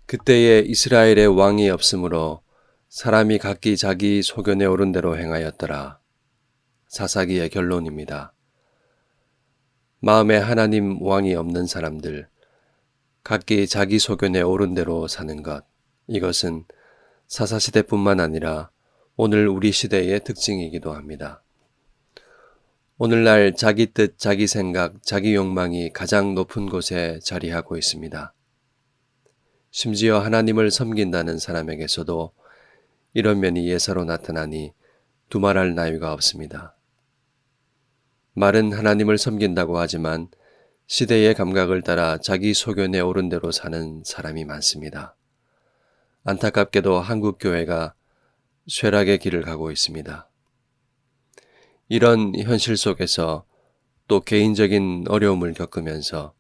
그때에 이스라엘에 왕이 없으므로 사람이 각기 자기 소견에 오른 대로 행하였더라. 사사기의 결론입니다. 마음에 하나님 왕이 없는 사람들, 각기 자기 소견에 오른 대로 사는 것, 이것은 사사시대뿐만 아니라 오늘 우리 시대의 특징이기도 합니다. 오늘날 자기 뜻, 자기 생각, 자기 욕망이 가장 높은 곳에 자리하고 있습니다. 심지어 하나님을 섬긴다는 사람에게서도 이런 면이 예사로 나타나니 두말할 나위가 없습니다. 말은 하나님을 섬긴다고 하지만 시대의 감각을 따라 자기 소견에 오른 대로 사는 사람이 많습니다. 안타깝게도 한국 교회가 쇠락의 길을 가고 있습니다. 이런 현실 속에서 또 개인적인 어려움을 겪으면서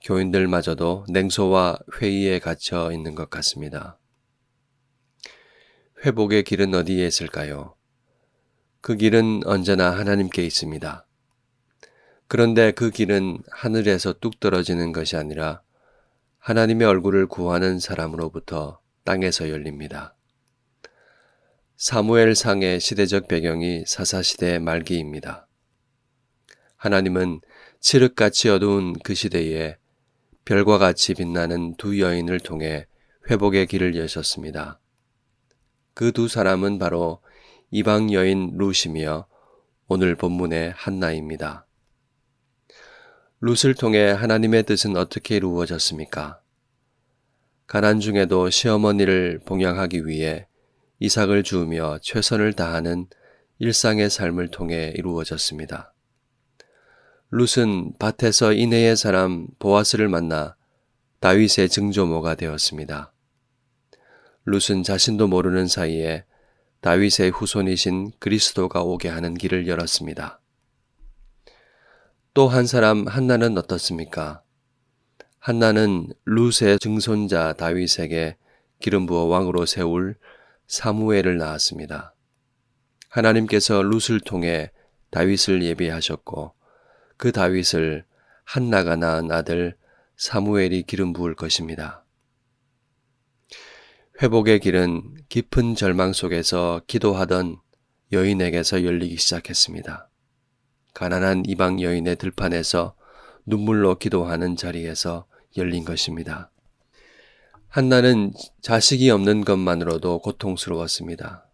교인들마저도 냉소와 회의에 갇혀 있는 것 같습니다. 회복의 길은 어디에 있을까요? 그 길은 언제나 하나님께 있습니다. 그런데 그 길은 하늘에서 뚝 떨어지는 것이 아니라 하나님의 얼굴을 구하는 사람으로부터 땅에서 열립니다. 사무엘상의 시대적 배경이 사사시대 말기입니다. 하나님은 칠흑같이 어두운 그 시대에 별과 같이 빛나는 두 여인을 통해 회복의 길을 여셨습니다. 그 두 사람은 바로 이방 여인 룻이며 오늘 본문의 한나입니다. 룻을 통해 하나님의 뜻은 어떻게 이루어졌습니까? 가난 중에도 시어머니를 봉양하기 위해 이삭을 주우며 최선을 다하는 일상의 삶을 통해 이루어졌습니다. 룻은 밭에서 이내의 사람 보아스를 만나 다윗의 증조모가 되었습니다. 룻은 자신도 모르는 사이에 다윗의 후손이신 그리스도가 오게 하는 길을 열었습니다. 또 한 사람 한나는 어떻습니까? 한나는 룻의 증손자 다윗에게 기름 부어 왕으로 세울 사무엘을 낳았습니다. 하나님께서 룻을 통해 다윗을 예비하셨고 그 다윗을 한나가 낳은 아들 사무엘이 기름 부을 것입니다. 회복의 길은 깊은 절망 속에서 기도하던 여인에게서 열리기 시작했습니다. 가난한 이방 여인의 들판에서 눈물로 기도하는 자리에서 열린 것입니다. 한나는 자식이 없는 것만으로도 고통스러웠습니다.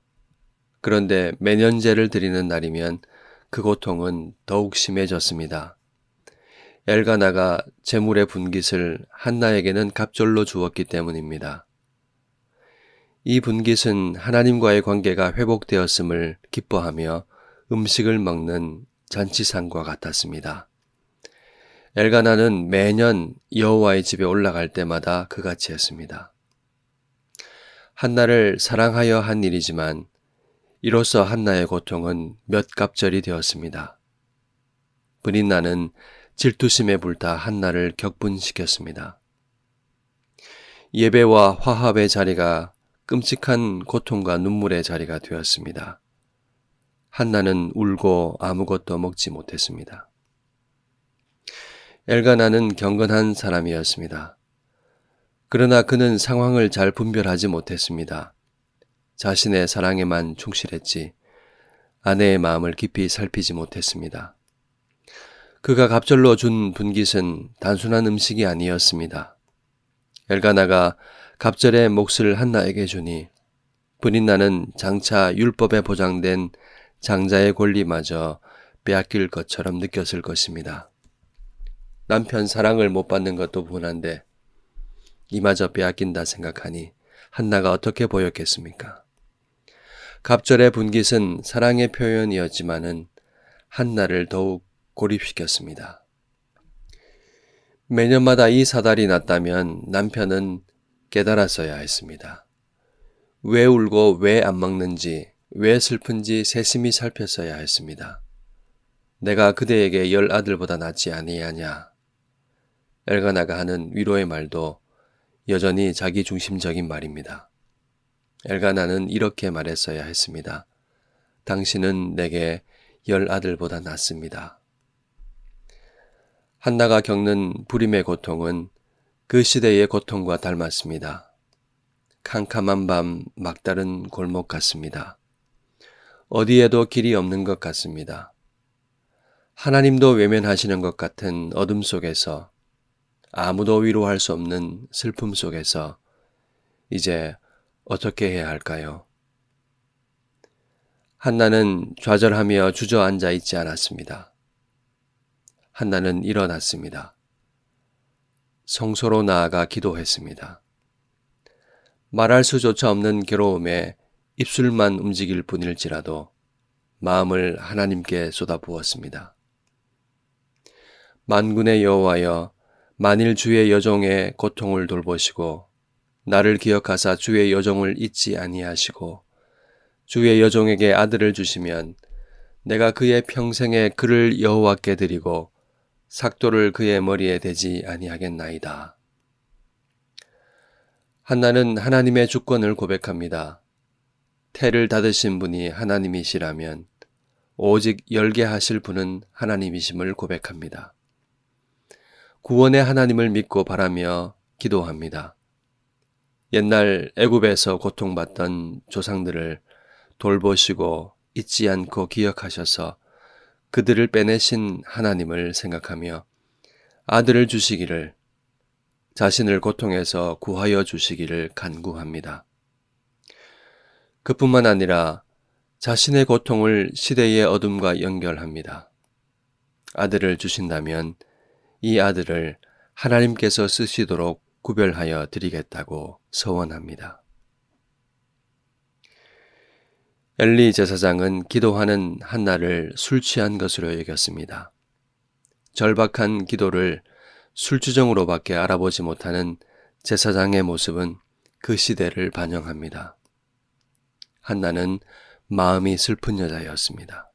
그런데 매년제를 드리는 날이면 그 고통은 더욱 심해졌습니다. 엘가나가 제물의 분깃을 한나에게는 갑절로 주었기 때문입니다. 이 분깃은 하나님과의 관계가 회복되었음을 기뻐하며 음식을 먹는 잔치상과 같았습니다. 엘가나는 매년 여호와의 집에 올라갈 때마다 그같이 했습니다. 한나를 사랑하여 한 일이지만 이로써 한나의 고통은 몇 갑절이 되었습니다. 브린나는 질투심에 불타 한나를 격분시켰습니다. 예배와 화합의 자리가 끔찍한 고통과 눈물의 자리가 되었습니다. 한나는 울고 아무것도 먹지 못했습니다. 엘가나는 경건한 사람이었습니다. 그러나 그는 상황을 잘 분별하지 못했습니다. 자신의 사랑에만 충실했지 아내의 마음을 깊이 살피지 못했습니다. 그가 갑절로 준 분깃은 단순한 음식이 아니었습니다. 엘가나가 갑절의 몫을 한나에게 주니 브린나는 장차 율법에 보장된 장자의 권리마저 빼앗길 것처럼 느꼈을 것입니다. 남편 사랑을 못 받는 것도 분한데 이마저 빼앗긴다 생각하니 한나가 어떻게 보였겠습니까? 갑절의 분깃은 사랑의 표현이었지만은 한나를 더욱 고립시켰습니다. 매년마다 이 사달이 났다면 남편은 깨달았어야 했습니다. 왜 울고 왜 안 먹는지, 왜 슬픈지 세심히 살폈어야 했습니다. 내가 그대에게 10 아들보다 낫지 아니하냐. 엘가나가 하는 위로의 말도 여전히 자기중심적인 말입니다. 엘가나는 이렇게 말했어야 했습니다. 당신은 내게 10 아들보다 낫습니다. 한나가 겪는 불임의 고통은 그 시대의 고통과 닮았습니다. 캄캄한 밤 막다른 골목 같습니다. 어디에도 길이 없는 것 같습니다. 하나님도 외면하시는 것 같은 어둠 속에서, 아무도 위로할 수 없는 슬픔 속에서 이제 어떻게 해야 할까요? 한나는 좌절하며 주저앉아 있지 않았습니다. 한나는 일어났습니다. 성소로 나아가 기도했습니다. 말할 수조차 없는 괴로움에 입술만 움직일 뿐일지라도 마음을 하나님께 쏟아부었습니다. 만군의 여호와여, 만일 주의 여종의 고통을 돌보시고 나를 기억하사 주의 여종을 잊지 아니하시고 주의 여종에게 아들을 주시면 내가 그의 평생에 그를 여호와께 드리고 삭도를 그의 머리에 대지 아니하겠나이다. 한나는 하나님의 주권을 고백합니다. 태를 닫으신 분이 하나님이시라면 오직 열게 하실 분은 하나님이심을 고백합니다. 구원의 하나님을 믿고 바라며 기도합니다. 옛날 애굽에서 고통받던 조상들을 돌보시고 잊지 않고 기억하셔서 그들을 빼내신 하나님을 생각하며 아들을 주시기를, 자신을 고통에서 구하여 주시기를 간구합니다. 그뿐만 아니라 자신의 고통을 시대의 어둠과 연결합니다. 아들을 주신다면 이 아들을 하나님께서 쓰시도록 구별하여 드리겠다고 서원합니다. 엘리 제사장은 기도하는 한나를 술 취한 것으로 여겼습니다. 절박한 기도를 술주정으로밖에 알아보지 못하는 제사장의 모습은 그 시대를 반영합니다. 한나는 마음이 슬픈 여자였습니다.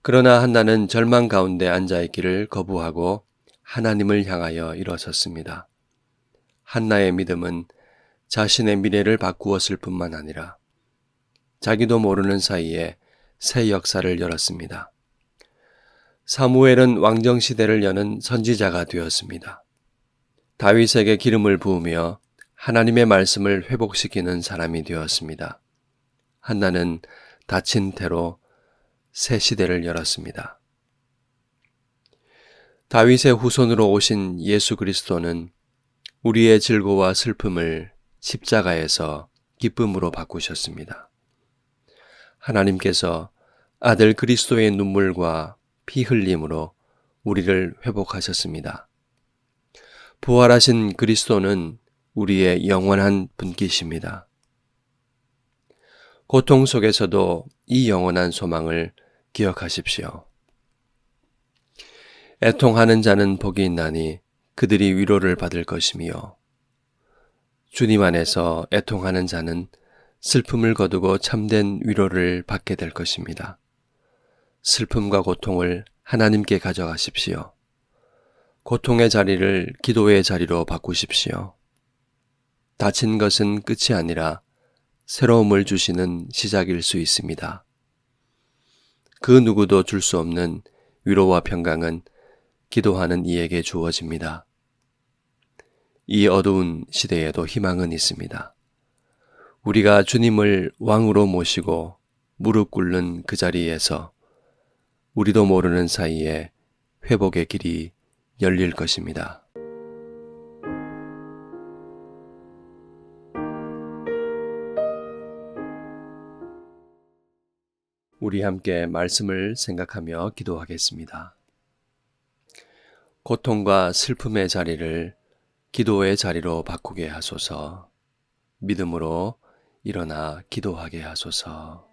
그러나 한나는 절망 가운데 앉아있기를 거부하고 하나님을 향하여 일어섰습니다. 한나의 믿음은 자신의 미래를 바꾸었을 뿐만 아니라 자기도 모르는 사이에 새 역사를 열었습니다. 사무엘은 왕정시대를 여는 선지자가 되었습니다. 다윗에게 기름을 부으며 하나님의 말씀을 회복시키는 사람이 되었습니다. 한나는 다친 태로 새 시대를 열었습니다. 다윗의 후손으로 오신 예수 그리스도는 우리의 즐거움과 슬픔을 십자가에서 기쁨으로 바꾸셨습니다. 하나님께서 아들 그리스도의 눈물과 피 흘림으로 우리를 회복하셨습니다. 부활하신 그리스도는 우리의 영원한 분깃입니다. 고통 속에서도 이 영원한 소망을 기억하십시오. 애통하는 자는 복이 있나니 그들이 위로를 받을 것이며 주님 안에서 애통하는 자는 슬픔을 거두고 참된 위로를 받게 될 것입니다. 슬픔과 고통을 하나님께 가져가십시오. 고통의 자리를 기도의 자리로 바꾸십시오. 다친 것은 끝이 아니라 새로움을 주시는 시작일 수 있습니다. 그 누구도 줄 수 없는 위로와 평강은 기도하는 이에게 주어집니다. 이 어두운 시대에도 희망은 있습니다. 우리가 주님을 왕으로 모시고 무릎 꿇는 그 자리에서 우리도 모르는 사이에 회복의 길이 열릴 것입니다. 우리 함께 말씀을 생각하며 기도하겠습니다. 고통과 슬픔의 자리를 기도의 자리로 바꾸게 하소서. 믿음으로 일어나 기도하게 하소서.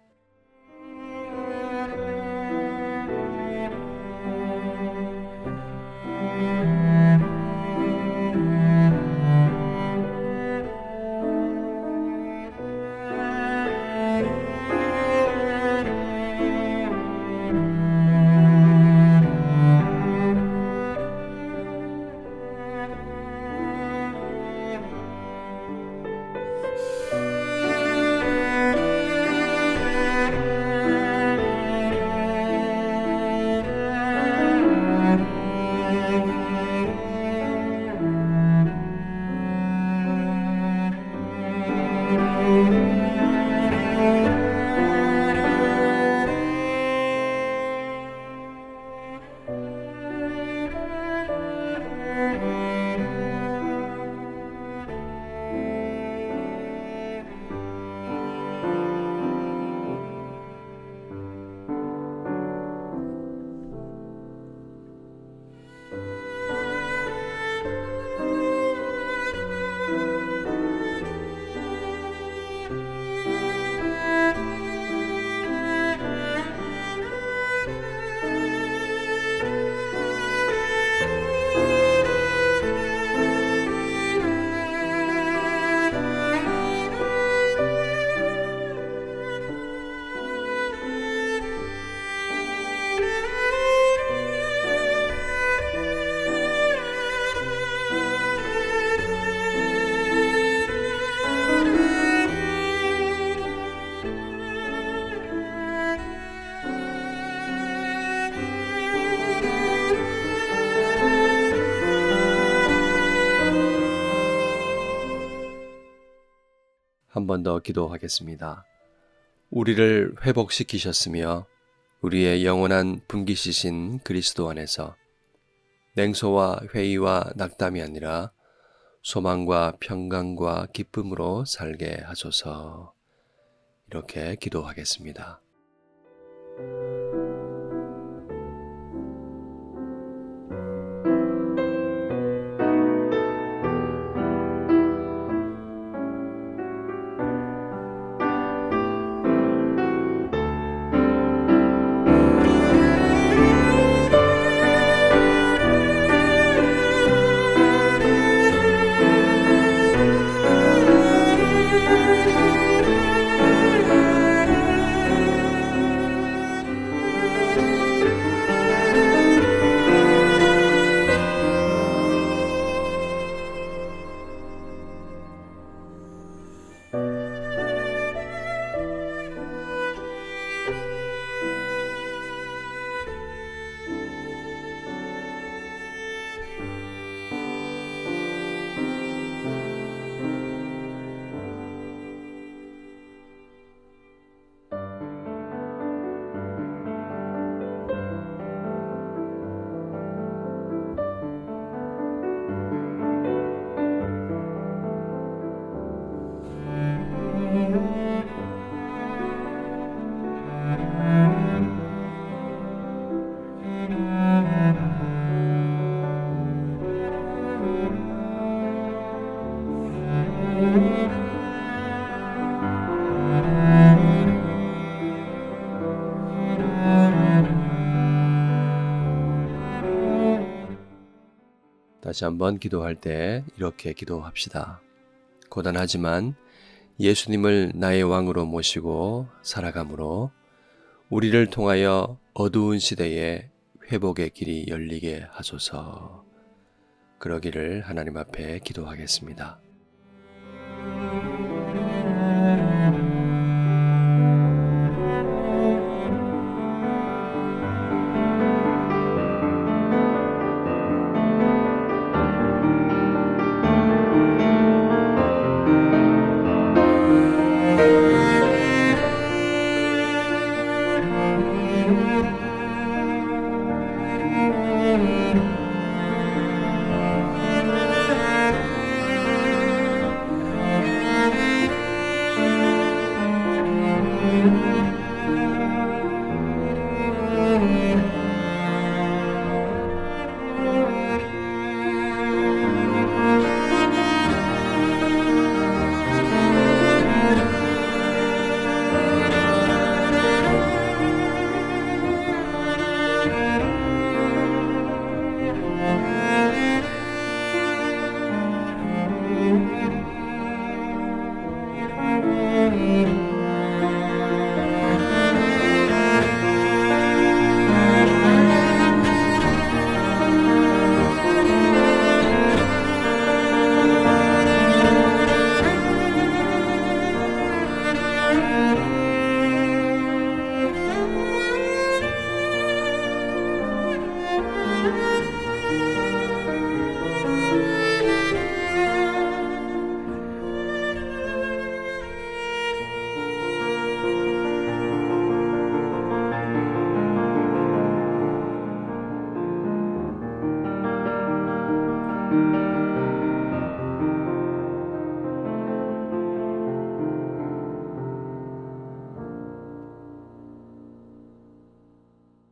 한 번 더 기도하겠습니다. 우리를 회복시키셨으며 우리의 영원한 분기시신 그리스도 안에서 냉소와 회의와 낙담이 아니라 소망과 평강과 기쁨으로 살게 하소서. 이렇게 기도하겠습니다. 다시 한번 기도할 때 이렇게 기도합시다. 고단하지만 예수님을 나의 왕으로 모시고 살아감으로 우리를 통하여 어두운 시대에 회복의 길이 열리게 하소서. 그러기를 하나님 앞에 기도하겠습니다.